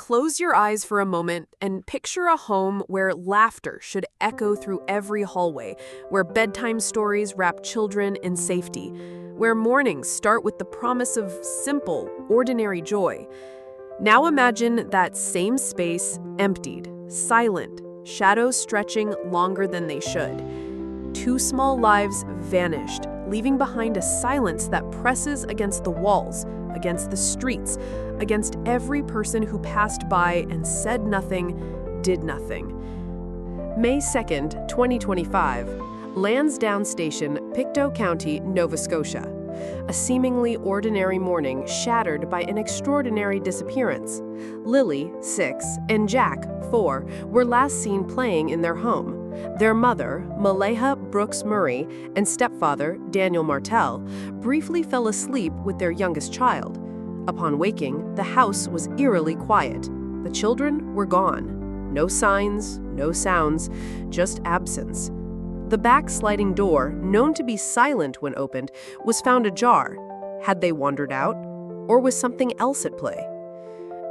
Close your eyes for a moment and picture a home where laughter should echo through every hallway, where bedtime stories wrap children in safety, where mornings start with the promise of simple, ordinary joy. Now imagine that same space emptied, silent, shadows stretching longer than they should. Two small lives vanished, leaving behind a silence that presses against the walls, against the streets, against every person who passed by and said nothing, did nothing. May 2nd, 2025, Lansdowne Station, Pictou County, Nova Scotia. A seemingly ordinary morning shattered by an extraordinary disappearance. Lilly, 6, and Jack, 4, were last seen playing in their home. Their mother, Malehya Brooks-Murray, and stepfather, Daniel Martel, briefly fell asleep with their youngest child. Upon waking, the house was eerily quiet. The children were gone. No signs, no sounds, just absence. The back sliding door, known to be silent when opened, was found ajar. Had they wandered out? Or was something else at play?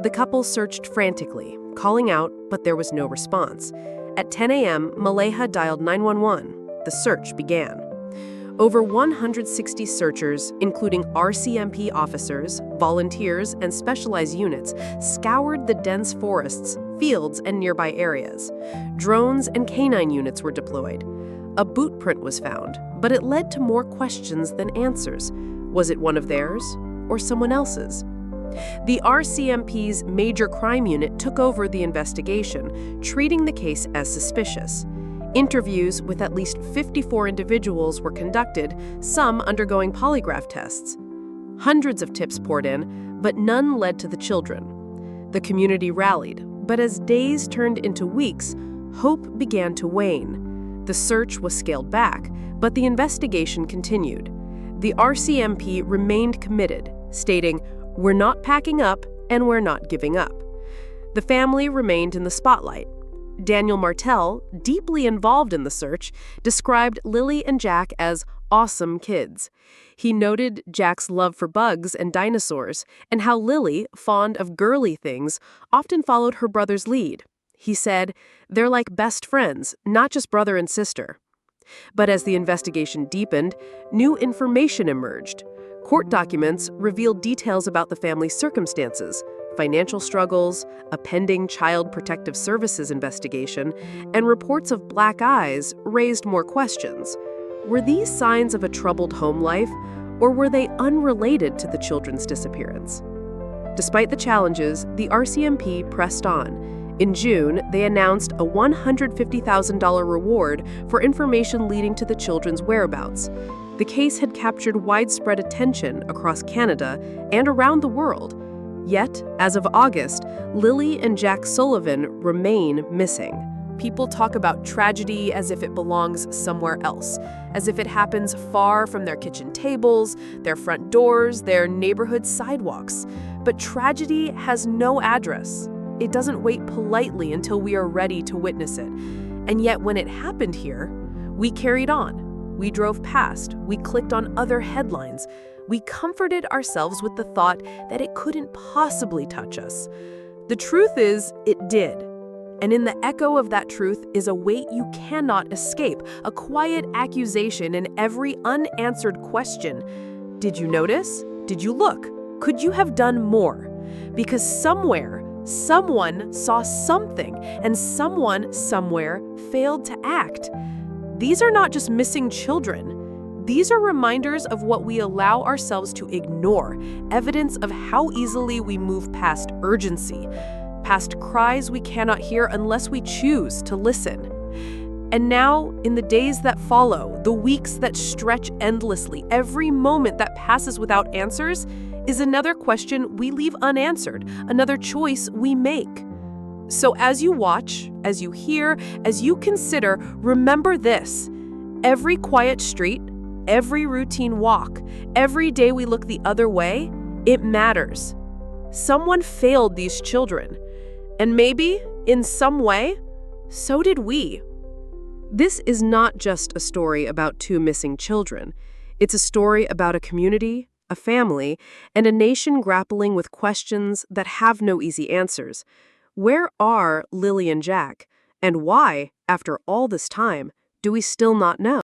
The couple searched frantically, calling out, but there was no response. At 10 a.m., Malehya dialed 911. The search began. Over 160 searchers, including RCMP officers, volunteers, and specialized units, scoured the dense forests, fields, and nearby areas. Drones and canine units were deployed. A boot print was found, but it led to more questions than answers. Was it one of theirs or someone else's? The RCMP's Major Crime Unit took over the investigation, treating the case as suspicious. Interviews with at least 54 individuals were conducted, some undergoing polygraph tests. Hundreds of tips poured in, but none led to the children. The community rallied, but as days turned into weeks, hope began to wane. The search was scaled back, but the investigation continued. The RCMP remained committed, stating, "We're not packing up and we're not giving up." The family remained in the spotlight. Daniel Martel, deeply involved in the search, described Lilly and Jack as awesome kids. He noted Jack's love for bugs and dinosaurs, and how Lilly, fond of girly things, often followed her brother's lead. He said, "They're like best friends, not just brother and sister." But as the investigation deepened, new information emerged. Court documents revealed details about the family's circumstances, financial struggles, a pending Child Protective Services investigation, and reports of black eyes raised more questions. Were these signs of a troubled home life, or were they unrelated to the children's disappearance? Despite the challenges, the RCMP pressed on. In June, they announced a $150,000 reward for information leading to the children's whereabouts. The case had captured widespread attention across Canada and around the world. Yet, as of August, Lilly and Jack Sullivan remain missing. People talk about tragedy as if it belongs somewhere else, as if it happens far from their kitchen tables, their front doors, their neighborhood sidewalks. But tragedy has no address. It doesn't wait politely until we are ready to witness it. And yet when it happened here, we carried on. We drove past. We clicked on other headlines. We comforted ourselves with the thought that it couldn't possibly touch us. The truth is, it did. And in the echo of that truth is a weight you cannot escape, a quiet accusation in every unanswered question. Did you notice? Did you look? Could you have done more? Because somewhere, someone saw something, and someone somewhere failed to act. These are not just missing children. These are reminders of what we allow ourselves to ignore, evidence of how easily we move past urgency, past cries we cannot hear unless we choose to listen. And now, in the days that follow, the weeks that stretch endlessly, every moment that passes without answers is another question we leave unanswered, another choice we make. So as you watch, as you hear, as you consider, remember this: every quiet street, every routine walk, every day we look the other way, it matters. Someone failed these children. And maybe, in some way, so did we. This is not just a story about two missing children. It's a story about a community, a family, and a nation grappling with questions that have no easy answers. Where are Lily and Jack? And why, after all this time, do we still not know?